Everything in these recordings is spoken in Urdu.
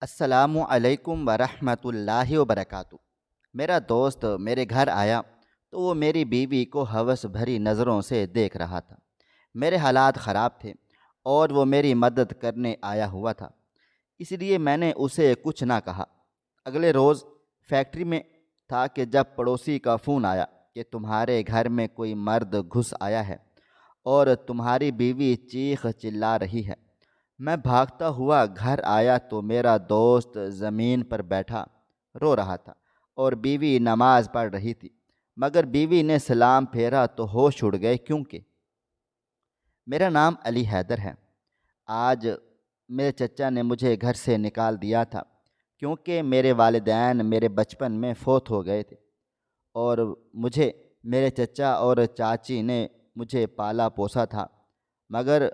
السلام علیکم ورحمۃ اللہ وبرکاتہ۔ میرا دوست میرے گھر آیا تو وہ میری بیوی کو ہوس بھری نظروں سے دیکھ رہا تھا۔ میرے حالات خراب تھے اور وہ میری مدد کرنے آیا ہوا تھا، اس لیے میں نے اسے کچھ نہ کہا۔ اگلے روز فیکٹری میں تھا کہ جب پڑوسی کا فون آیا کہ تمہارے گھر میں کوئی مرد گھس آیا ہے اور تمہاری بیوی چیخ چلا رہی ہے۔ میں بھاگتا ہوا گھر آیا تو میرا دوست زمین پر بیٹھا رو رہا تھا اور بیوی نماز پڑھ رہی تھی، مگر بیوی نے سلام پھیرا تو ہوش اڑ گئے کیونکہ میرا نام علی حیدر ہے۔ آج میرے چچا نے مجھے گھر سے نکال دیا تھا کیونکہ میرے والدین میرے بچپن میں فوت ہو گئے تھے اور مجھے میرے چچا اور چاچی نے مجھے پالا پوسا تھا، مگر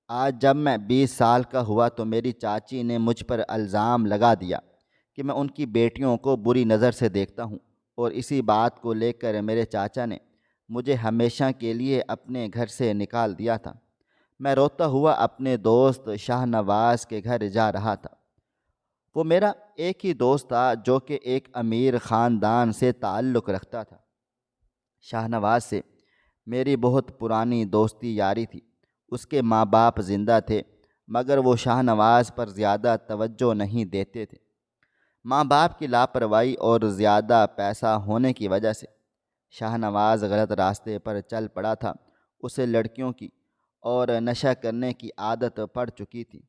آج جب میں 20 سال کا ہوا تو میری چاچی نے مجھ پر الزام لگا دیا کہ میں ان کی بیٹیوں کو بری نظر سے دیکھتا ہوں، اور اسی بات کو لے کر میرے چاچا نے مجھے ہمیشہ کے لیے اپنے گھر سے نکال دیا تھا۔ میں روتا ہوا اپنے دوست شاہ نواز کے گھر جا رہا تھا۔ وہ میرا ایک ہی دوست تھا جو کہ ایک امیر خاندان سے تعلق رکھتا تھا۔ شاہ نواز سے میری بہت پرانی دوستی یاری تھی۔ اس کے ماں باپ زندہ تھے مگر وہ شاہ نواز پر زیادہ توجہ نہیں دیتے تھے۔ ماں باپ کی لاپرواہی اور زیادہ پیسہ ہونے کی وجہ سے شاہ نواز غلط راستے پر چل پڑا تھا۔ اسے لڑکیوں کی اور نشہ کرنے کی عادت پڑ چکی تھی۔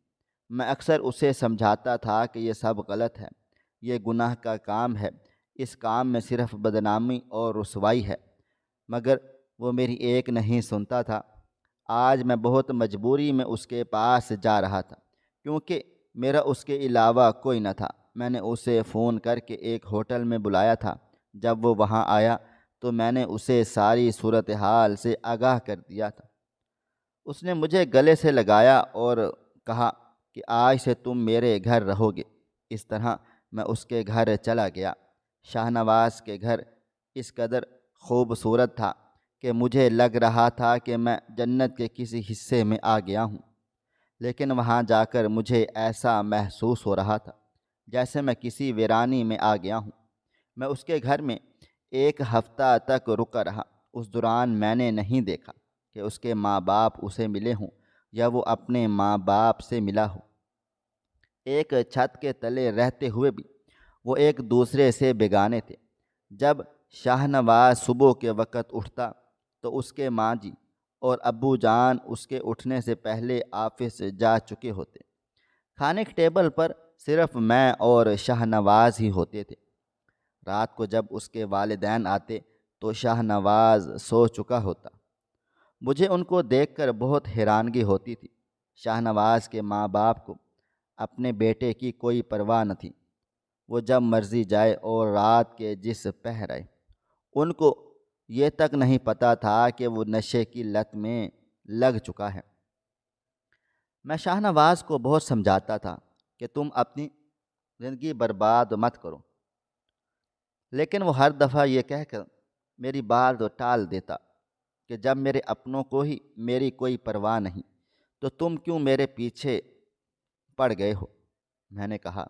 میں اکثر اسے سمجھاتا تھا کہ یہ سب غلط ہے، یہ گناہ کا کام ہے، اس کام میں صرف بدنامی اور رسوائی ہے، مگر وہ میری ایک نہیں سنتا تھا۔ آج میں بہت مجبوری میں اس کے پاس جا رہا تھا کیونکہ میرا اس کے علاوہ کوئی نہ تھا۔ میں نے اسے فون کر کے ایک ہوٹل میں بلایا تھا۔ جب وہ وہاں آیا تو میں نے اسے ساری صورتحال سے آگاہ کر دیا تھا۔ اس نے مجھے گلے سے لگایا اور کہا کہ آج سے تم میرے گھر رہو گے۔ اس طرح میں اس کے گھر چلا گیا۔ شاہ نواز کے گھر اس قدر خوبصورت تھا کہ مجھے لگ رہا تھا کہ میں جنت کے کسی حصے میں آ گیا ہوں، لیکن وہاں جا کر مجھے ایسا محسوس ہو رہا تھا جیسے میں کسی ویرانی میں آ گیا ہوں۔ میں اس کے گھر میں ایک ہفتہ تک رکا رہا۔ اس دوران میں نے نہیں دیکھا کہ اس کے ماں باپ اسے ملے ہوں یا وہ اپنے ماں باپ سے ملا ہو۔ ایک چھت کے تلے رہتے ہوئے بھی وہ ایک دوسرے سے بیگانے تھے۔ جب شاہ نواز صبح کے وقت اٹھتا تو اس کے ماں جی اور ابو جان اس کے اٹھنے سے پہلے آفس جا چکے ہوتے۔ کھانے کے ٹیبل پر صرف میں اور شاہ نواز ہی ہوتے تھے۔ رات کو جب اس کے والدین آتے تو شاہ نواز سو چکا ہوتا۔ مجھے ان کو دیکھ کر بہت حیرانگی ہوتی تھی۔ شاہ نواز کے ماں باپ کو اپنے بیٹے کی کوئی پرواہ نہ تھی۔ وہ جب مرضی جائے اور رات کے جس پہر آئے۔ ان کو یہ تک نہیں پتہ تھا کہ وہ نشے کی لت میں لگ چکا ہے۔ میں شاہ نواز کو بہت سمجھاتا تھا کہ تم اپنی زندگی برباد مت کرو، لیکن وہ ہر دفعہ یہ کہہ کر میری بات ٹال دیتا کہ جب میرے اپنوں کو ہی میری کوئی پرواہ نہیں تو تم کیوں میرے پیچھے پڑ گئے ہو۔ میں نے کہا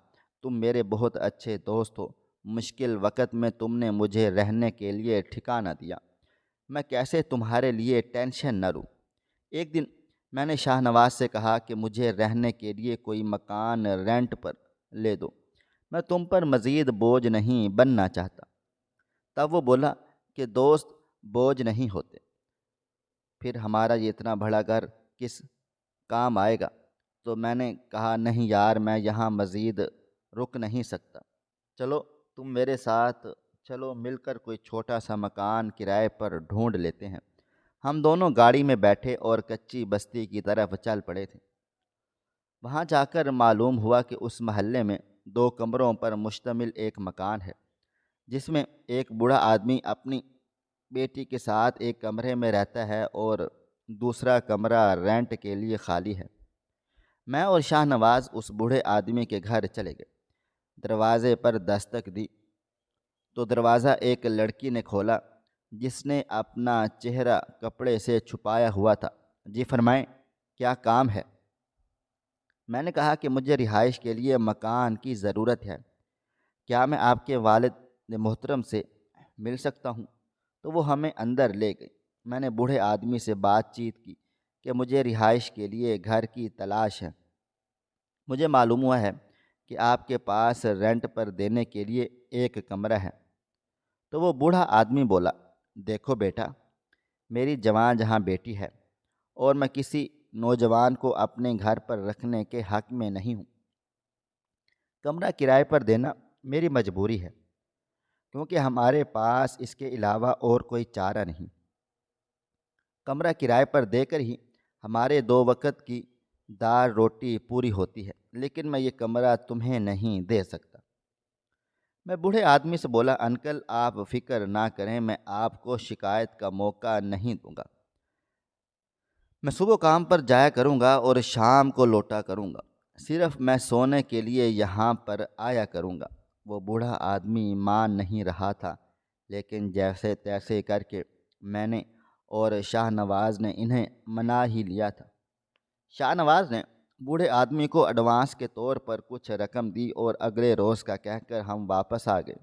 تم میرے بہت اچھے دوست ہو، مشکل وقت میں تم نے مجھے رہنے کے لیے ٹھکانہ دیا، میں کیسے تمہارے لیے ٹینشن نہ لوں۔ ایک دن میں نے شاہ نواز سے کہا کہ مجھے رہنے کے لیے کوئی مکان رینٹ پر لے دو، میں تم پر مزید بوجھ نہیں بننا چاہتا۔ تب وہ بولا کہ دوست بوجھ نہیں ہوتے، پھر ہمارا یہ اتنا بڑا گھر کس کام آئے گا۔ تو میں نے کہا نہیں یار، میں یہاں مزید رک نہیں سکتا، چلو تم میرے ساتھ چلو، مل کر کوئی چھوٹا سا مکان کرائے پر ڈھونڈ لیتے ہیں۔ ہم دونوں گاڑی میں بیٹھے اور کچی بستی کی طرف چل پڑے تھے۔ وہاں جا کر معلوم ہوا کہ اس محلے میں 2 کمروں پر مشتمل ایک مکان ہے، جس میں ایک بوڑھا آدمی اپنی بیٹی کے ساتھ ایک کمرے میں رہتا ہے اور دوسرا کمرہ رینٹ کے لیے خالی ہے۔ میں اور شاہ نواز اس بوڑھے آدمی کے گھر چلے گئے۔ دروازے پر دستک دی تو دروازہ ایک لڑکی نے کھولا جس نے اپنا چہرہ کپڑے سے چھپایا ہوا تھا۔ جی فرمائیں، کیا کام ہے؟ میں نے کہا کہ مجھے رہائش کے لیے مکان کی ضرورت ہے، کیا میں آپ کے والد محترم سے مل سکتا ہوں؟ تو وہ ہمیں اندر لے گئی۔ میں نے بوڑھے آدمی سے بات چیت کی کہ مجھے رہائش کے لیے گھر کی تلاش ہے، مجھے معلوم ہوا ہے کہ آپ کے پاس رینٹ پر دینے کے لیے ایک کمرہ ہے۔ تو وہ بوڑھا آدمی بولا، دیکھو بیٹا، میری جوان جہاں بیٹی ہے اور میں کسی نوجوان کو اپنے گھر پر رکھنے کے حق میں نہیں ہوں۔ کمرہ کرائے پر دینا میری مجبوری ہے، کیونکہ ہمارے پاس اس کے علاوہ اور کوئی چارہ نہیں۔ کمرہ کرائے پر دے کر ہی ہمارے 2 وقت کی دال روٹی پوری ہوتی ہے، لیکن میں یہ کمرہ تمہیں نہیں دے سکتا۔ میں بوڑھے آدمی سے بولا، انکل آپ فکر نہ کریں، میں آپ کو شکایت کا موقع نہیں دوں گا۔ میں صبح کام پر جایا کروں گا اور شام کو لوٹا کروں گا، صرف میں سونے کے لیے یہاں پر آیا کروں گا۔ وہ بوڑھا آدمی مان نہیں رہا تھا، لیکن جیسے تیسے کر کے میں نے اور شاہ نواز نے انہیں منا ہی لیا تھا۔ شاہ نواز نے بوڑھے آدمی کو ایڈوانس کے طور پر کچھ رقم دی اور اگلے روز کا کہہ کر ہم واپس آ گئے۔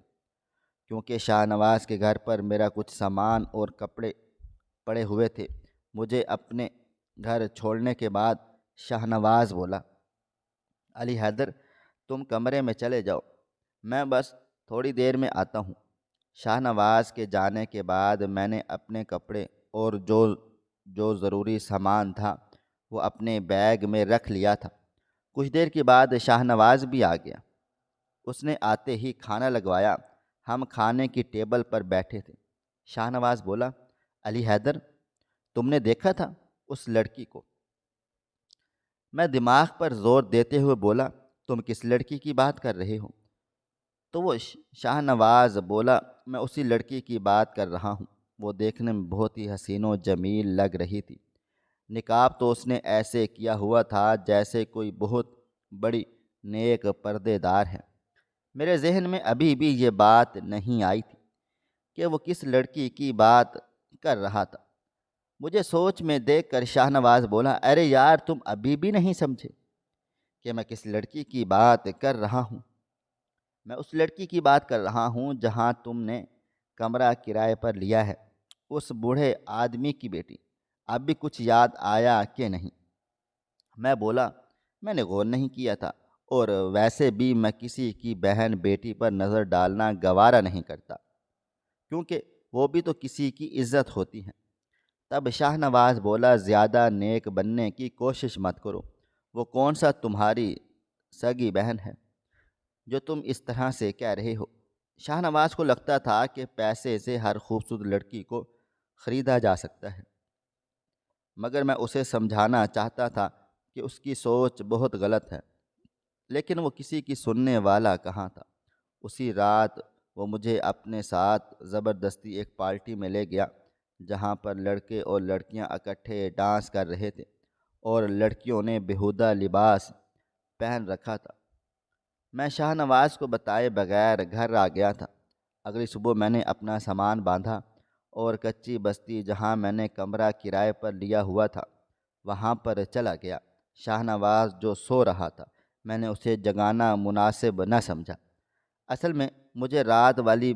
کیونکہ شاہ نواز کے گھر پر میرا کچھ سامان اور کپڑے پڑے ہوئے تھے، مجھے اپنے گھر چھوڑنے کے بعد شاہ نواز بولا، علی حیدر تم کمرے میں چلے جاؤ، میں بس تھوڑی دیر میں آتا ہوں۔ شاہ نواز کے جانے کے بعد میں نے اپنے کپڑے اور جو ضروری سامان تھا وہ اپنے بیگ میں رکھ لیا تھا۔ کچھ دیر کے بعد شاہ نواز بھی آ گیا۔ اس نے آتے ہی کھانا لگوایا۔ ہم کھانے کی ٹیبل پر بیٹھے تھے۔ شاہ نواز بولا، علی حیدر تم نے دیکھا تھا اس لڑکی کو؟ میں دماغ پر زور دیتے ہوئے بولا، تم کس لڑکی کی بات کر رہے ہو؟ تو وہ شاہ نواز بولا، میں اسی لڑکی کی بات کر رہا ہوں، وہ دیکھنے میں بہت ہی حسین و جمیل لگ رہی تھی۔ نقاب تو اس نے ایسے کیا ہوا تھا جیسے کوئی بہت بڑی نیک پردے دار ہے۔ میرے ذہن میں ابھی بھی یہ بات نہیں آئی تھی کہ وہ کس لڑکی کی بات کر رہا تھا۔ مجھے سوچ میں دیکھ کر شاہ نواز بولا، ارے یار تم ابھی بھی نہیں سمجھے کہ میں کس لڑکی کی بات کر رہا ہوں؟ میں اس لڑکی کی بات کر رہا ہوں جہاں تم نے کمرہ کرائے پر لیا ہے، اس بوڑھے آدمی کی بیٹی۔ اب بھی کچھ یاد آیا کہ نہیں؟ میں بولا، میں نے غور نہیں کیا تھا، اور ویسے بھی میں کسی کی بہن بیٹی پر نظر ڈالنا گوارا نہیں کرتا، کیونکہ وہ بھی تو کسی کی عزت ہوتی ہے۔ تب شاہ نواز بولا، زیادہ نیک بننے کی کوشش مت کرو، وہ کون سا تمہاری سگی بہن ہے جو تم اس طرح سے کہہ رہے ہو؟ شاہ نواز کو لگتا تھا کہ پیسے سے ہر خوبصورت لڑکی کو خریدا جا سکتا ہے، مگر میں اسے سمجھانا چاہتا تھا کہ اس کی سوچ بہت غلط ہے، لیکن وہ کسی کی سننے والا کہاں تھا۔ اسی رات وہ مجھے اپنے ساتھ زبردستی ایک پارٹی میں لے گیا، جہاں پر لڑکے اور لڑکیاں اکٹھے ڈانس کر رہے تھے اور لڑکیوں نے بیہودہ لباس پہن رکھا تھا۔ میں شاہ نواز کو بتائے بغیر گھر آ گیا تھا۔ اگلی صبح میں نے اپنا سامان باندھا اور کچی بستی جہاں میں نے کمرہ کرائے پر لیا ہوا تھا وہاں پر چلا گیا۔ شاہ نواز جو سو رہا تھا، میں نے اسے جگانا مناسب نہ سمجھا۔ اصل میں مجھے رات والی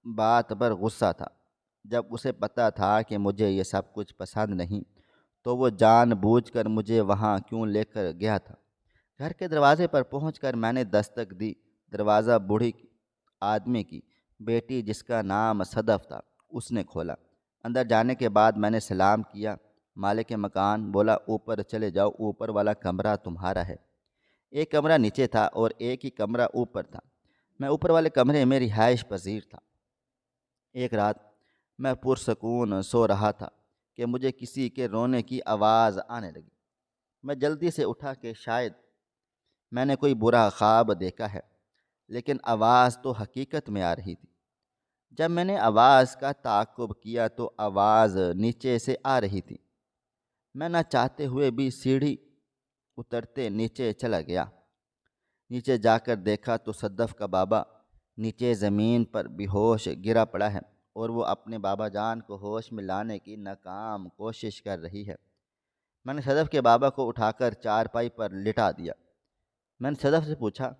بات پر غصہ تھا۔ جب اسے پتہ تھا کہ مجھے یہ سب کچھ پسند نہیں، تو وہ جان بوجھ کر مجھے وہاں کیوں لے کر گیا تھا؟ گھر کے دروازے پر پہنچ کر میں نے دستک دی۔ دروازہ بوڑھی آدمی کی بیٹی جس کا نام صدف تھا، اس نے کھولا۔ اندر جانے کے بعد میں نے سلام کیا۔ مالک مکان بولا، اوپر چلے جاؤ، اوپر والا کمرہ تمہارا ہے۔ ایک کمرہ نیچے تھا اور ایک ہی کمرہ اوپر تھا۔ میں اوپر والے کمرے میں رہائش پذیر تھا۔ ایک رات میں پرسکون سو رہا تھا کہ مجھے کسی کے رونے کی آواز آنے لگی۔ میں جلدی سے اٹھا کہ شاید میں نے کوئی برا خواب دیکھا ہے، لیکن آواز تو حقیقت میں آ رہی تھی۔ جب میں نے آواز کا تعاقب کیا تو آواز نیچے سے آ رہی تھی۔ میں نہ چاہتے ہوئے بھی سیڑھی اترتے نیچے چلا گیا۔ نیچے جا کر دیکھا تو صدف کا بابا نیچے زمین پر بے ہوش گرا پڑا ہے اور وہ اپنے بابا جان کو ہوش میں لانے کی ناکام کوشش کر رہی ہے۔ میں نے صدف کے بابا کو اٹھا کر چارپائی پر لٹا دیا۔ میں نے صدف سے پوچھا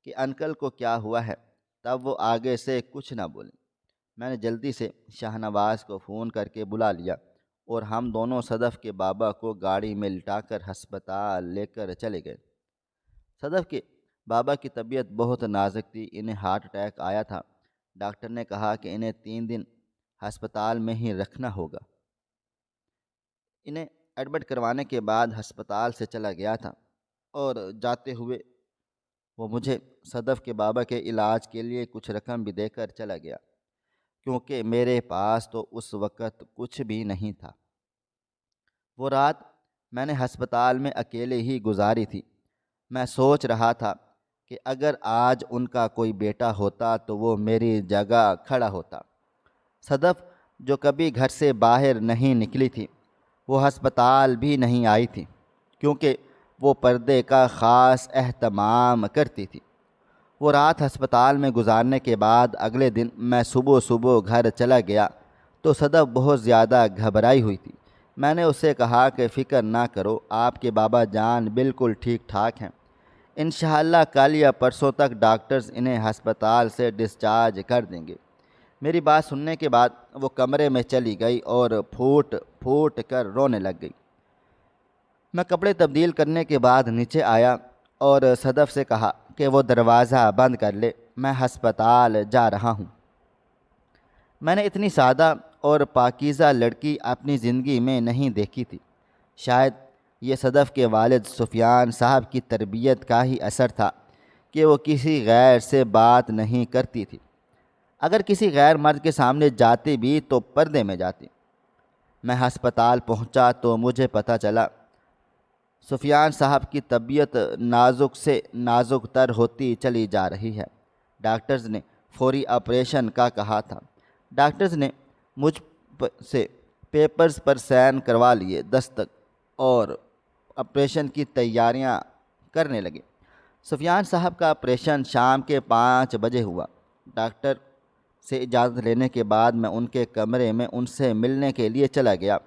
کہ انکل کو کیا ہوا ہے، تب وہ آگے سے کچھ نہ بولے۔ میں نے جلدی سے شاہ نواز کو فون کر کے بلا لیا اور ہم دونوں صدف کے بابا کو گاڑی میں لٹا کر ہسپتال لے کر چلے گئے۔ صدف کے بابا کی طبیعت بہت نازک تھی، انہیں ہارٹ اٹیک آیا تھا۔ ڈاکٹر نے کہا کہ انہیں 3 دن ہسپتال میں ہی رکھنا ہوگا۔ انہیں ایڈمٹ کروانے کے بعد ہسپتال سے چلا گیا تھا اور جاتے ہوئے وہ مجھے صدف کے بابا کے علاج کے لیے کچھ رقم بھی دے کر چلا گیا، کیونکہ میرے پاس تو اس وقت کچھ بھی نہیں تھا۔ وہ رات میں نے ہسپتال میں اکیلے ہی گزاری تھی۔ میں سوچ رہا تھا کہ اگر آج ان کا کوئی بیٹا ہوتا تو وہ میری جگہ کھڑا ہوتا۔ صدف جو کبھی گھر سے باہر نہیں نکلی تھی، وہ ہسپتال بھی نہیں آئی تھی، کیونکہ وہ پردے کا خاص اہتمام کرتی تھی۔ وہ رات ہسپتال میں گزارنے کے بعد اگلے دن میں صبح گھر چلا گیا تو صدف بہت زیادہ گھبرائی ہوئی تھی۔ میں نے اسے کہا کہ فکر نہ کرو، آپ کے بابا جان بالکل ٹھیک ٹھاک ہیں، انشاءاللہ کل یا پرسوں تک ڈاکٹرز انہیں ہسپتال سے ڈسچارج کر دیں گے۔ میری بات سننے کے بعد وہ کمرے میں چلی گئی اور پھوٹ پھوٹ کر رونے لگ گئی۔ میں کپڑے تبدیل کرنے کے بعد نیچے آیا اور صدف سے کہا کہ وہ دروازہ بند کر لے، میں ہسپتال جا رہا ہوں۔ میں نے اتنی سادہ اور پاکیزہ لڑکی اپنی زندگی میں نہیں دیکھی تھی۔ شاید یہ صدف کے والد سفیان صاحب کی تربیت کا ہی اثر تھا کہ وہ کسی غیر سے بات نہیں کرتی تھی۔ اگر کسی غیر مرد کے سامنے جاتی بھی تو پردے میں جاتی۔ میں ہسپتال پہنچا تو مجھے پتہ چلا سفیان صاحب کی طبیعت نازک سے نازک تر ہوتی چلی جا رہی ہے۔ ڈاکٹرز نے فوری آپریشن کا کہا تھا۔ ڈاکٹرز نے مجھ سے پیپرز پر سائن کروا لیے، دستخط، اور آپریشن کی تیاریاں کرنے لگے۔ سفیان صاحب کا آپریشن شام کے 5 بجے ہوا۔ ڈاکٹر سے اجازت لینے کے بعد میں ان کے کمرے میں ان سے ملنے کے لیے چلا گیا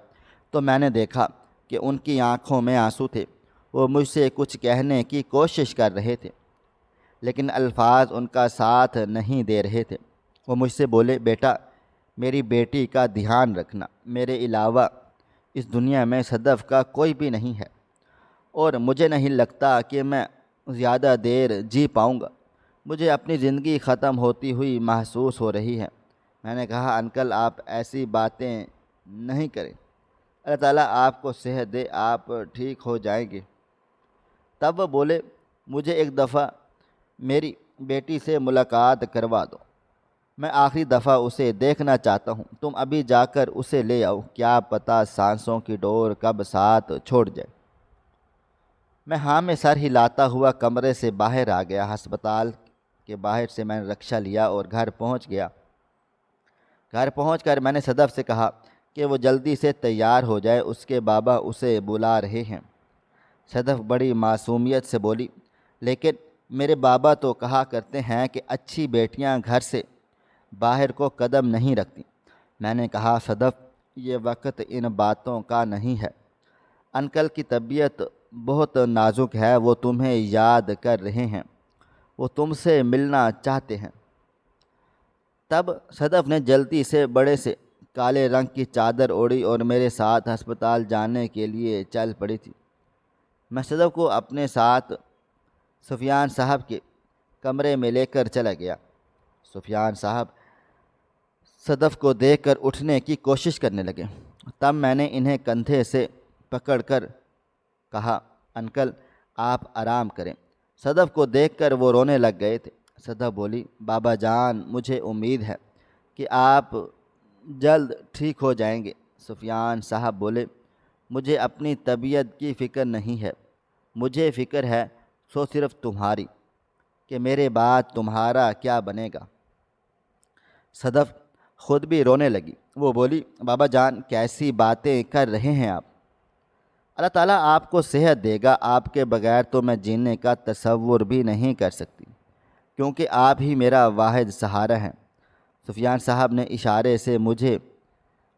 تو میں نے دیکھا کہ ان کی آنکھوں میں آنسو تھے۔ وہ مجھ سے کچھ کہنے کی کوشش کر رہے تھے، لیکن الفاظ ان کا ساتھ نہیں دے رہے تھے۔ وہ مجھ سے بولے، بیٹا میری بیٹی کا دھیان رکھنا، میرے علاوہ اس دنیا میں صدف کا کوئی بھی نہیں ہے اور مجھے نہیں لگتا کہ میں زیادہ دیر جی پاؤں گا۔ مجھے اپنی زندگی ختم ہوتی ہوئی محسوس ہو رہی ہے۔ میں نے کہا، انکل آپ ایسی باتیں نہیں کریں، اللہ تعالیٰ آپ کو صحت دے، آپ ٹھیک ہو جائیں گے۔ تب وہ بولے، مجھے ایک دفعہ میری بیٹی سے ملاقات کروا دو، میں آخری دفعہ اسے دیکھنا چاہتا ہوں، تم ابھی جا کر اسے لے آؤ، کیا پتہ سانسوں کی ڈور کب ساتھ چھوڑ جائے۔ میں ہاں میں سر ہلاتا ہوا کمرے سے باہر آ گیا۔ ہسپتال کے باہر سے میں نے رکشہ لیا اور گھر پہنچ گیا۔ گھر پہنچ کر میں نے صدف سے کہا کہ وہ جلدی سے تیار ہو جائے، اس کے بابا اسے بلا رہے ہیں۔ صدف بڑی معصومیت سے بولی، لیکن میرے بابا تو کہا کرتے ہیں کہ اچھی بیٹیاں گھر سے باہر کو قدم نہیں رکھتی۔ میں نے کہا، صدف یہ وقت ان باتوں کا نہیں ہے، انکل کی طبیعت بہت نازک ہے، وہ تمہیں یاد کر رہے ہیں، وہ تم سے ملنا چاہتے ہیں۔ تب صدف نے جلدی سے بڑے سے کالے رنگ کی چادر اوڑھی اور میرے ساتھ ہسپتال جانے کے لیے چل پڑی تھی۔ میں صدف کو اپنے ساتھ سفیان صاحب کے کمرے میں لے کر چلا گیا۔ سفیان صاحب صدف کو دیکھ کر اٹھنے کی کوشش کرنے لگے۔ تب میں نے انہیں کندھے سے پکڑ کر کہا، انکل آپ آرام کریں۔ صدف کو دیکھ کر وہ رونے لگ گئے تھے۔ صدف بولی، بابا جان مجھے امید ہے کہ آپ جلد ٹھیک ہو جائیں گے۔ سفیان صاحب بولے، مجھے اپنی طبیعت کی فکر نہیں ہے، مجھے فکر ہے سو صرف تمہاری، کہ میرے بعد تمہارا کیا بنے گا۔ صدف خود بھی رونے لگی۔ وہ بولی، بابا جان کیسی باتیں کر رہے ہیں آپ، اللہ تعالیٰ آپ کو صحت دے گا، آپ کے بغیر تو میں جینے کا تصور بھی نہیں کر سکتی، کیونکہ آپ ہی میرا واحد سہارا ہیں۔ سفیان صاحب نے اشارے سے مجھے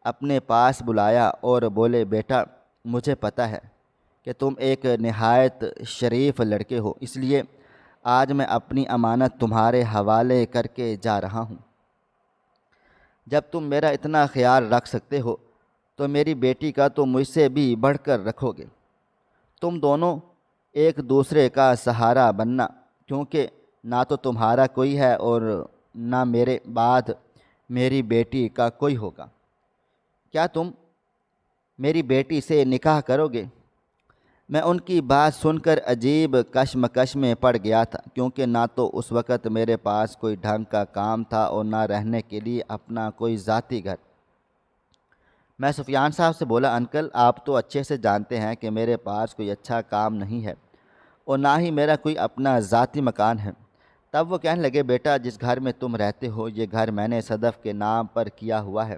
اپنے پاس بلایا اور بولے، بیٹا مجھے پتہ ہے کہ تم ایک نہایت شریف لڑکے ہو، اس لیے آج میں اپنی امانت تمہارے حوالے کر کے جا رہا ہوں۔ جب تم میرا اتنا خیال رکھ سکتے ہو تو میری بیٹی کا تو مجھ سے بھی بڑھ کر رکھو گے۔ تم دونوں ایک دوسرے کا سہارا بننا، کیونکہ نہ تو تمہارا کوئی ہے اور نہ میرے بعد میری بیٹی کا کوئی ہوگا۔ کیا تم میری بیٹی سے نکاح کرو گے؟ میں ان کی بات سن کر عجیب کشمکش میں پڑ گیا تھا، کیونکہ نہ تو اس وقت میرے پاس کوئی ڈھنگ کا کام تھا اور نہ رہنے کے لیے اپنا کوئی ذاتی گھر۔ میں سفیان صاحب سے بولا، انکل آپ تو اچھے سے جانتے ہیں کہ میرے پاس کوئی اچھا کام نہیں ہے اور نہ ہی میرا کوئی اپنا ذاتی مکان ہے۔ تب وہ کہنے لگے، بیٹا جس گھر میں تم رہتے ہو یہ گھر میں نے صدف کے نام پر کیا ہوا ہے۔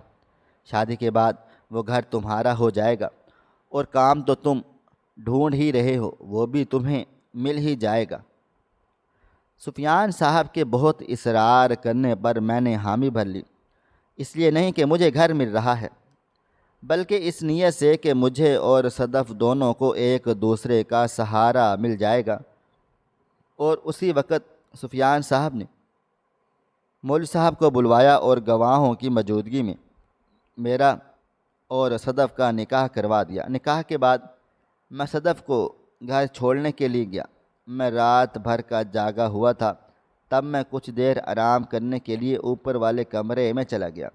شادی کے بعد وہ گھر تمہارا ہو جائے گا اور کام تو تم ڈھونڈ ہی رہے ہو وہ بھی تمہیں مل ہی جائے گا۔ سفیان صاحب کے بہت اصرار کرنے پر میں نے حامی بھر لی، اس لیے نہیں کہ مجھے گھر مل رہا ہے، بلکہ اس نیت سے کہ مجھے اور صدف دونوں کو ایک دوسرے کا سہارا مل جائے گا۔ اور اسی وقت سفیان صاحب نے مولوی صاحب کو بلوایا اور گواہوں کی موجودگی میں میرا اور صدف کا نکاح کروا دیا۔ نکاح کے بعد میں صدف کو گھر چھوڑنے کے لیے گیا۔ میں رات بھر کا جاگا ہوا تھا، تب میں کچھ دیر آرام کرنے کے لیے اوپر والے کمرے میں چلا گیا۔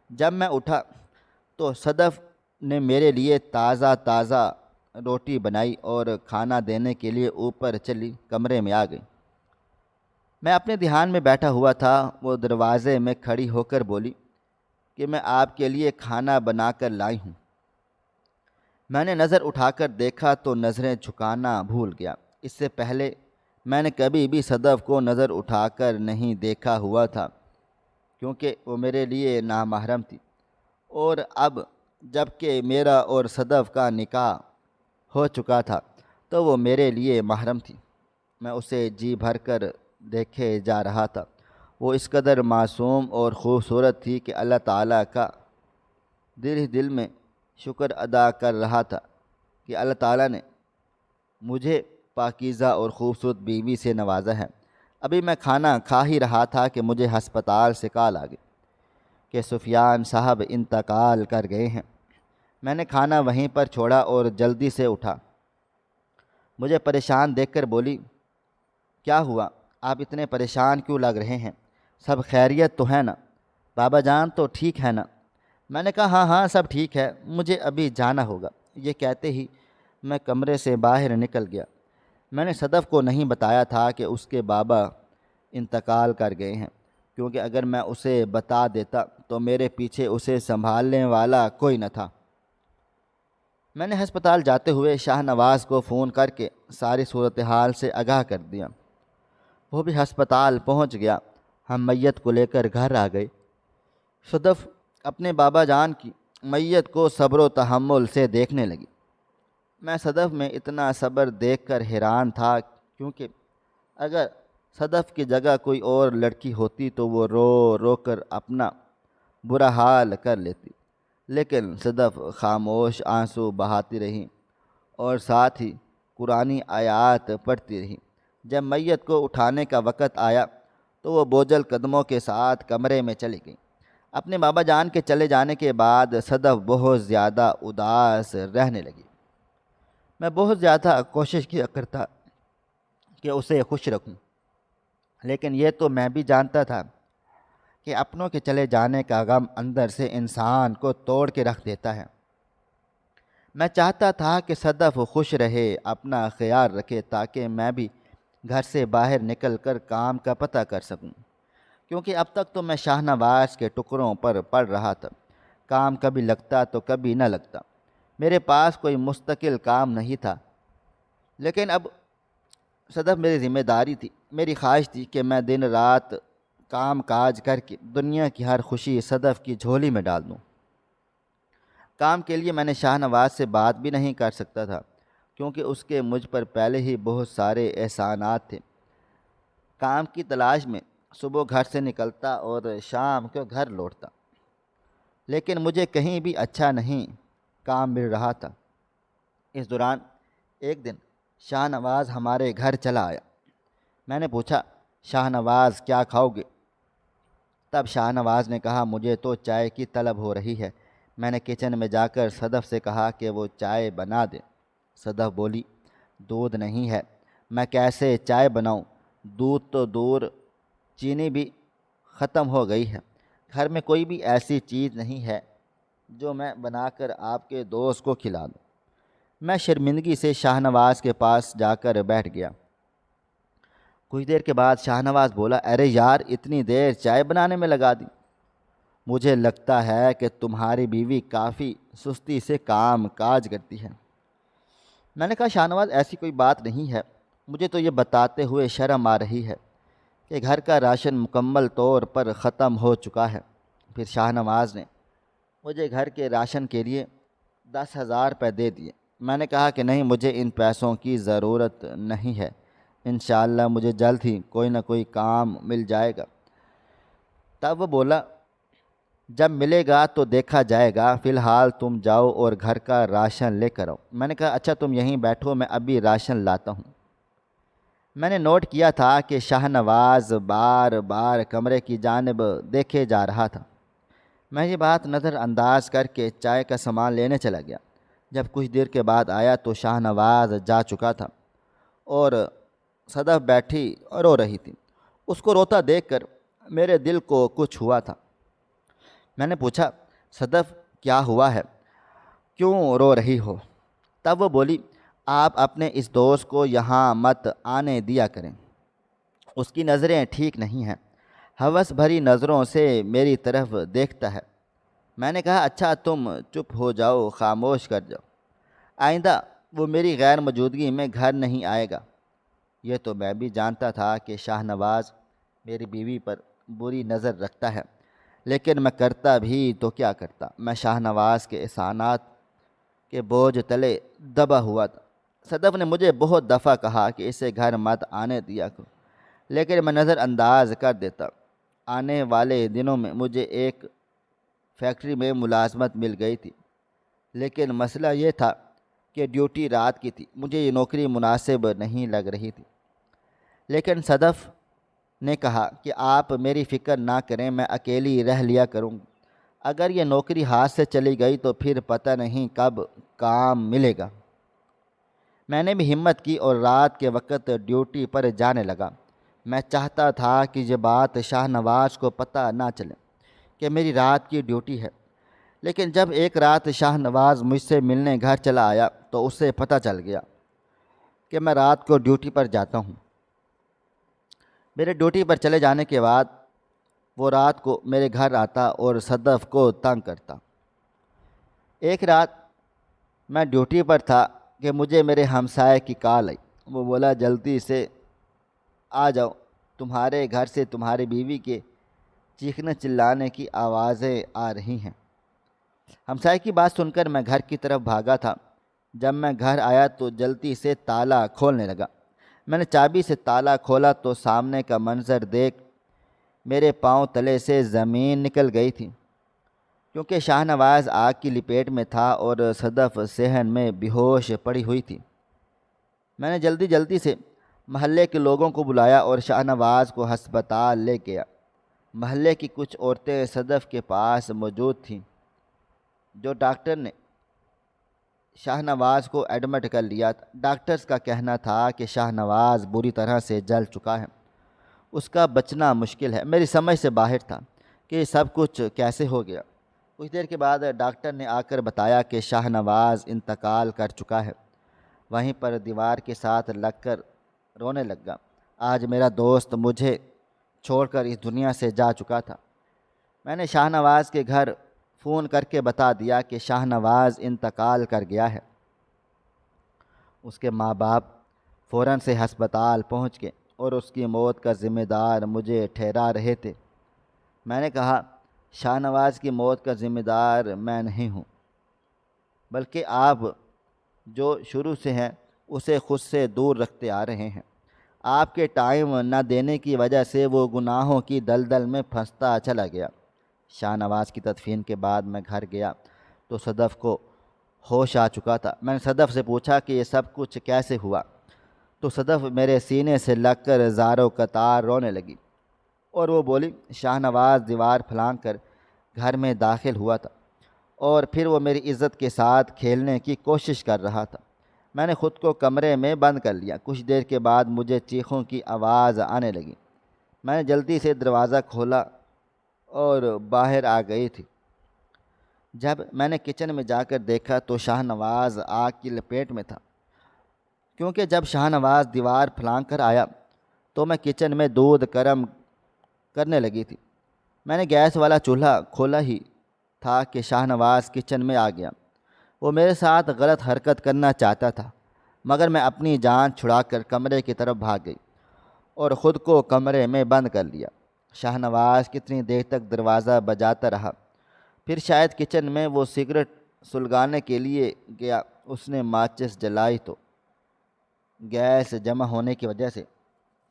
جب میں اٹھا تو صدف نے میرے لیے تازہ تازہ روٹی بنائی اور کھانا دینے کے لیے اوپر چلی کمرے میں آ گئی۔ میں اپنے دھیان میں بیٹھا ہوا تھا، وہ دروازے میں کھڑی ہو کر بولی کہ میں آپ کے لیے کھانا بنا کر لائی ہوں۔ میں نے نظر اٹھا کر دیکھا تو نظریں جھکانا بھول گیا۔ اس سے پہلے میں نے کبھی بھی صدف کو نظر اٹھا کر نہیں دیکھا ہوا تھا، کیونکہ وہ میرے لیے نامحرم تھی، اور اب جب کہ میرا اور صدف کا نکاح ہو چکا تھا تو وہ میرے لیے محرم تھی۔ میں اسے جی بھر کر دیکھے جا رہا تھا۔ وہ اس قدر معصوم اور خوبصورت تھی کہ اللہ تعالیٰ کا دل میں شکر ادا کر رہا تھا کہ اللہ تعالیٰ نے مجھے پاکیزہ اور خوبصورت بیوی سے نوازا ہے۔ ابھی میں کھانا کھا ہی رہا تھا کہ مجھے ہسپتال سے کال آ گئی کہ سفیان صاحب انتقال کر گئے ہیں۔ میں نے کھانا وہیں پر چھوڑا اور جلدی سے اٹھا۔ مجھے پریشان دیکھ کر بولی، کیا ہوا؟ آپ اتنے پریشان کیوں لگ رہے ہیں؟ سب خیریت تو ہے نا؟ بابا جان تو ٹھیک ہے نا؟ میں نے کہا، ہاں سب ٹھیک ہے، مجھے ابھی جانا ہوگا۔ یہ کہتے ہی میں کمرے سے باہر نکل گیا۔ میں نے صدف کو نہیں بتایا تھا کہ اس کے بابا انتقال کر گئے ہیں، کیونکہ اگر میں اسے بتا دیتا تو میرے پیچھے اسے سنبھالنے والا کوئی نہ تھا۔ میں نے ہسپتال جاتے ہوئے شاہ نواز کو فون کر کے ساری صورتحال سے آگاہ کر دیا۔ وہ بھی ہسپتال پہنچ گیا۔ ہم میت کو لے کر گھر آ گئے۔ صدف اپنے بابا جان کی میت کو صبر و تحمل سے دیکھنے لگی۔ میں صدف میں اتنا صبر دیکھ کر حیران تھا، کیونکہ اگر صدف کی جگہ کوئی اور لڑکی ہوتی تو وہ رو رو کر اپنا برا حال کر لیتی، لیکن صدف خاموش آنسو بہاتی رہی اور ساتھ ہی قرآنی آیات پڑھتی رہی۔ جب میت کو اٹھانے کا وقت آیا تو وہ بوجھل قدموں کے ساتھ کمرے میں چلی گئی۔ اپنے بابا جان کے چلے جانے کے بعد صدف بہت زیادہ اداس رہنے لگی۔ میں بہت زیادہ کوشش کیا کرتا کہ اسے خوش رکھوں، لیکن یہ تو میں بھی جانتا تھا کہ اپنوں کے چلے جانے کا غم اندر سے انسان کو توڑ کے رکھ دیتا ہے۔ میں چاہتا تھا کہ صدف خوش رہے، اپنا خیال رکھے، تاکہ میں بھی گھر سے باہر نکل کر کام کا پتہ کر سکوں، کیونکہ اب تک تو میں شاہ نواز کے ٹکڑوں پر پڑ رہا تھا۔ کام کبھی لگتا تو کبھی نہ لگتا، میرے پاس کوئی مستقل کام نہیں تھا، لیکن اب صدف میری ذمہ داری تھی۔ میری خواہش تھی کہ میں دن رات کام کاج کر کے دنیا کی ہر خوشی صدف کی جھولی میں ڈال دوں۔ کام کے لیے میں نے شاہ نواز سے بات بھی نہیں کر سکتا تھا، کیونکہ اس کے مجھ پر پہلے ہی بہت سارے احسانات تھے۔ کام کی تلاش میں صبح گھر سے نکلتا اور شام کو گھر لوٹتا، لیکن مجھے کہیں بھی اچھا نہیں کام مل رہا تھا۔ اس دوران ایک دن شاہ نواز ہمارے گھر چلا آیا۔ میں نے پوچھا، شاہ نواز کیا کھاؤ گے؟ تب شاہ نواز نے کہا، مجھے تو چائے کی طلب ہو رہی ہے۔ میں نے کچن میں جا کر صدف سے کہا کہ وہ چائے بنا دے۔ صدف بولی، دودھ نہیں ہے، میں کیسے چائے بناؤں؟ دودھ تو دور، چینی بھی ختم ہو گئی ہے۔ گھر میں کوئی بھی ایسی چیز نہیں ہے جو میں بنا کر آپ کے دوست کو کھلا دوں۔ میں شرمندگی سے شاہ نواز کے پاس جا کر بیٹھ گیا۔ کچھ دیر کے بعد شاہ نواز بولا، ارے یار، اتنی دیر چائے بنانے میں لگا دی؟ مجھے لگتا ہے کہ تمہاری بیوی کافی سستی سے کام کاج کرتی ہے۔ میں نے کہا، شاہ نواز ایسی کوئی بات نہیں ہے، مجھے تو یہ بتاتے ہوئے شرم آ رہی ہے کہ گھر کا راشن مکمل طور پر ختم ہو چکا ہے۔ پھر شاہ نواز نے مجھے گھر کے راشن کے لیے 10,000 روپے دے دیے۔ میں نے کہا کہ نہیں، مجھے ان پیسوں کی ضرورت نہیں ہے، انشاءاللہ مجھے جلد ہی کوئی نہ کوئی کام مل جائے گا۔ تب وہ بولا، جب ملے گا تو دیکھا جائے گا، فی الحال تم جاؤ اور گھر کا راشن لے کر آؤ۔ میں نے کہا، اچھا تم یہیں بیٹھو، میں ابھی راشن لاتا ہوں۔ میں نے نوٹ کیا تھا کہ شاہ نواز بار بار کمرے کی جانب دیکھے جا رہا تھا۔ میں یہ بات نظر انداز کر کے چائے کا سامان لینے چلا گیا۔ جب کچھ دیر کے بعد آیا تو شاہ نواز جا چکا تھا اور صدف بیٹھی اور رو رہی تھی۔ اس کو روتا دیکھ کر میرے دل کو کچھ ہوا تھا۔ میں نے پوچھا، صدف کیا ہوا ہے، کیوں رو رہی ہو؟ تب وہ بولی، آپ اپنے اس دوست کو یہاں مت آنے دیا کریں، اس کی نظریں ٹھیک نہیں ہیں، ہوس بھری نظروں سے میری طرف دیکھتا ہے۔ میں نے کہا، اچھا تم چپ ہو جاؤ، خاموش کر جاؤ، آئندہ وہ میری غیر موجودگی میں گھر نہیں آئے گا۔ یہ تو میں بھی جانتا تھا کہ شاہ نواز میری بیوی پر بری نظر رکھتا ہے، لیکن میں کرتا بھی تو کیا کرتا؟ میں شاہ نواز کے احسانات کے بوجھ تلے دبا ہوا تھا۔ صدف نے مجھے بہت دفعہ کہا کہ اسے گھر مت آنے دیا کرو، لیکن میں نظر انداز کر دیتا۔ آنے والے دنوں میں مجھے ایک فیکٹری میں ملازمت مل گئی تھی، لیکن مسئلہ یہ تھا کہ ڈیوٹی رات کی تھی، مجھے یہ نوکری مناسب نہیں لگ رہی تھی۔ لیکن صدف نے کہا کہ آپ میری فکر نہ کریں، میں اکیلی رہ لیا کروں گی۔ اگر یہ نوکری ہاتھ سے چلی گئی تو پھر پتہ نہیں کب کام ملے گا۔ میں نے بھی ہمت کی اور رات کے وقت ڈیوٹی پر جانے لگا۔ میں چاہتا تھا کہ یہ بات شاہ نواز کو پتہ نہ چلے کہ میری رات کی ڈیوٹی ہے، لیکن جب ایک رات شاہ نواز مجھ سے ملنے گھر چلا آیا تو اسے پتہ چل گیا کہ میں رات کو ڈیوٹی پر جاتا ہوں۔ میرے ڈیوٹی پر چلے جانے کے بعد وہ رات کو میرے گھر آتا اور صدف کو تنگ کرتا۔ ایک رات میں ڈیوٹی پر تھا کہ مجھے میرے ہمسائے کی کال آئی۔ وہ بولا، جلدی سے آ جاؤ، تمہارے گھر سے تمہاری بیوی کے چیخنے چلانے کی آوازیں آ رہی ہیں۔ ہمسائے کی بات سن کر میں گھر کی طرف بھاگا تھا۔ جب میں گھر آیا تو جلدی سے تالا کھولنے لگا۔ میں نے چابی سے تالا کھولا تو سامنے کا منظر دیکھ میرے پاؤں تلے سے زمین نکل گئی تھی، کیونکہ شاہ نواز آگ کی لپیٹ میں تھا اور صدف صحن میں بے ہوش پڑی ہوئی تھی۔ میں نے جلدی سے محلے کے لوگوں کو بلایا اور شاہ نواز کو ہسپتال لے گیا۔ محلے کی کچھ عورتیں صدف کے پاس موجود تھیں۔ جو ڈاکٹر نے شاہ نواز کو ایڈمٹ کر لیا تھا۔ ڈاکٹرز کا کہنا تھا کہ شاہ نواز بری طرح سے جل چکا ہے، اس کا بچنا مشکل ہے۔ میری سمجھ سے باہر تھا کہ یہ سب کچھ کیسے ہو گیا۔ کچھ دیر کے بعد ڈاکٹر نے آ کر بتایا کہ شاہ نواز انتقال کر چکا ہے۔ وہیں پر دیوار کے ساتھ لگ کر رونے لگا۔ آج میرا دوست مجھے چھوڑ کر اس دنیا سے جا چکا تھا۔ میں نے شاہ نواز کے گھر فون کر کے بتا دیا کہ شاہ نواز انتقال کر گیا ہے۔ اس کے ماں باپ فوراً سے ہسپتال پہنچ گئے اور اس کی موت کا ذمہ دار مجھے ٹھہرا رہے تھے۔ میں نے کہا، شاہ نواز کی موت کا ذمہ دار میں نہیں ہوں، بلکہ آپ جو شروع سے ہیں اسے خود سے دور رکھتے آ رہے ہیں۔ آپ کے ٹائم نہ دینے کی وجہ سے وہ گناہوں کی دلدل میں پھنستا چلا گیا۔ شاہ نواز کی تدفین کے بعد میں گھر گیا تو صدف کو ہوش آ چکا تھا۔ میں نے صدف سے پوچھا کہ یہ سب کچھ کیسے ہوا، تو صدف میرے سینے سے لگ کر زاروں قطار رونے لگی اور وہ بولی، شاہ نواز دیوار پھلانگ کر گھر میں داخل ہوا تھا اور پھر وہ میری عزت کے ساتھ کھیلنے کی کوشش کر رہا تھا۔ میں نے خود کو کمرے میں بند کر لیا۔ کچھ دیر کے بعد مجھے چیخوں کی آواز آنے لگی۔ میں نے جلدی سے دروازہ کھولا اور باہر آ گئی تھی۔ جب میں نے کچن میں جا کر دیکھا تو شاہ نواز آگ کی لپیٹ میں تھا، کیونکہ جب شاہ نواز دیوار پھلانگ کر آیا تو میں کچن میں دودھ گرم کرنے لگی تھی۔ میں نے گیس والا چولہا کھولا ہی تھا کہ شاہ نواز کچن میں آ گیا۔ وہ میرے ساتھ غلط حرکت کرنا چاہتا تھا، مگر میں اپنی جان چھڑا کر کمرے کی طرف بھاگ گئی اور خود کو کمرے میں بند کر لیا۔ شاہ نواز کتنی دیر تک دروازہ بجاتا رہا، پھر شاید کچن میں وہ سگریٹ سلگانے کے لیے گیا۔ اس نے ماچس جلائی تو گیس جمع ہونے کی وجہ سے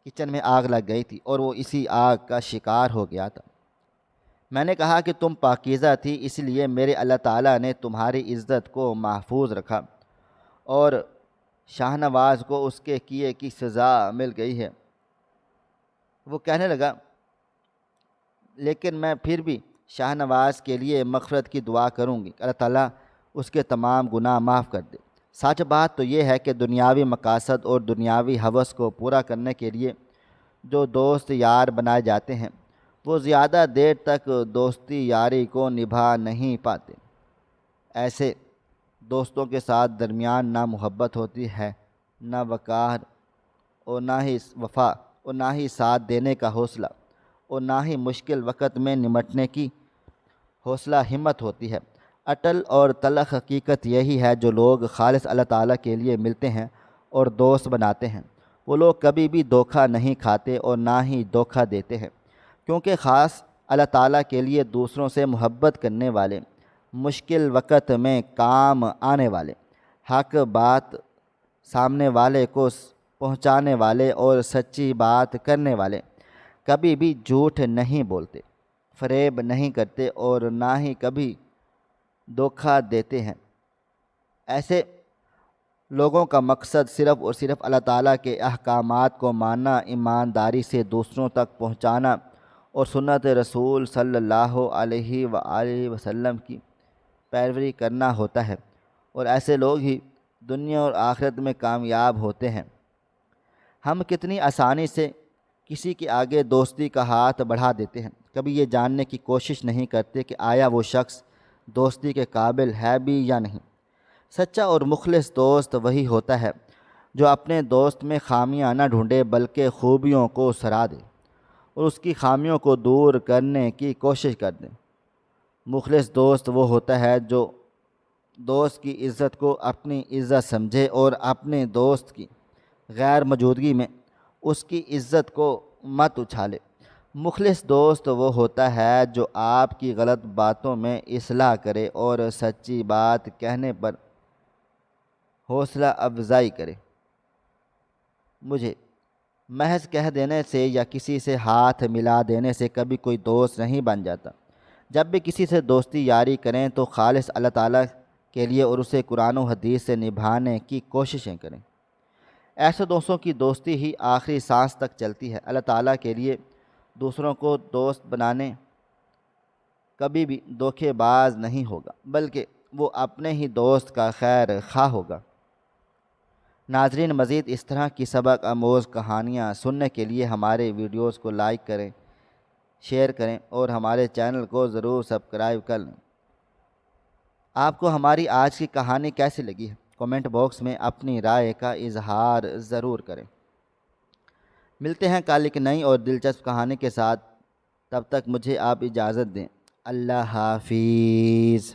کچن میں آگ لگ گئی تھی اور وہ اسی آگ کا شکار ہو گیا تھا۔ میں نے کہا کہ تم پاکیزہ تھی، اس لیے میرے اللہ تعالیٰ نے تمہاری عزت کو محفوظ رکھا اور شاہ نواز کو اس کے کیے کی سزا مل گئی ہے۔ وہ کہنے لگا، لیکن میں پھر بھی شاہ نواز کے لیے مغفرت کی دعا کروں گی، اللہ تعالیٰ اس کے تمام گناہ معاف کر دے۔ سچ بات تو یہ ہے کہ دنیاوی مقاصد اور دنیاوی ہوس کو پورا کرنے کے لیے جو دوست یار بنائے جاتے ہیں وہ زیادہ دیر تک دوستی یاری کو نبھا نہیں پاتے۔ ایسے دوستوں کے ساتھ درمیان نہ محبت ہوتی ہے، نہ وقار اور نہ ہی وفا اور نہ ہی ساتھ دینے کا حوصلہ اور نہ ہی مشکل وقت میں نمٹنے کی حوصلہ ہمت ہوتی ہے۔ اٹل اور تلخ حقیقت یہی ہے، جو لوگ خالص اللہ تعالیٰ کے لیے ملتے ہیں اور دوست بناتے ہیں وہ لوگ کبھی بھی دھوکہ نہیں کھاتے اور نہ ہی دھوکہ دیتے ہیں، کیونکہ خاص اللہ تعالیٰ کے لیے دوسروں سے محبت کرنے والے، مشکل وقت میں کام آنے والے، حق بات سامنے والے کو پہنچانے والے اور سچی بات کرنے والے کبھی بھی جھوٹ نہیں بولتے، فریب نہیں کرتے اور نہ ہی کبھی دھوکہ دیتے ہیں۔ ایسے لوگوں کا مقصد صرف اور صرف اللہ تعالیٰ کے احکامات کو ماننا، ایمانداری سے دوسروں تک پہنچانا اور سنت رسول صلی اللہ علیہ وآلہ وسلم کی پیروی کرنا ہوتا ہے، اور ایسے لوگ ہی دنیا اور آخرت میں کامیاب ہوتے ہیں۔ ہم کتنی آسانی سے کسی کے آگے دوستی کا ہاتھ بڑھا دیتے ہیں، کبھی یہ جاننے کی کوشش نہیں کرتے کہ آیا وہ شخص دوستی کے قابل ہے بھی یا نہیں۔ سچا اور مخلص دوست وہی ہوتا ہے جو اپنے دوست میں خامیاں نہ ڈھونڈے بلکہ خوبیوں کو سرا دے اور اس کی خامیوں کو دور کرنے کی کوشش کر دے۔ مخلص دوست وہ ہوتا ہے جو دوست کی عزت کو اپنی عزت سمجھے اور اپنے دوست کی غیر موجودگی میں اس کی عزت کو مت اچھالے۔ مخلص دوست وہ ہوتا ہے جو آپ کی غلط باتوں میں اصلاح کرے اور سچی بات کہنے پر حوصلہ افزائی کرے۔ مجھے محض کہہ دینے سے یا کسی سے ہاتھ ملا دینے سے کبھی کوئی دوست نہیں بن جاتا۔ جب بھی کسی سے دوستی یاری کریں تو خالص اللہ تعالیٰ کے لیے اور اسے قرآن و حدیث سے نبھانے کی کوششیں کریں۔ ایسے دوستوں کی دوستی ہی آخری سانس تک چلتی ہے۔ اللہ تعالیٰ کے لیے دوسروں کو دوست بنانے کبھی بھی دھوکے باز نہیں ہوگا، بلکہ وہ اپنے ہی دوست کا خیر خواہ ہوگا۔ ناظرین، مزید اس طرح کی سبق آموز کہانیاں سننے کے لیے ہمارے ویڈیوز کو لائک کریں، شیئر کریں اور ہمارے چینل کو ضرور سبسکرائب کر لیں۔ آپ کو ہماری آج کی کہانی کیسی لگی ہے؟ کمنٹ باکس میں اپنی رائے کا اظہار ضرور کریں۔ ملتے ہیں کل ایک نئی اور دلچسپ کہانی کے ساتھ، تب تک مجھے آپ اجازت دیں۔ اللہ حافظ۔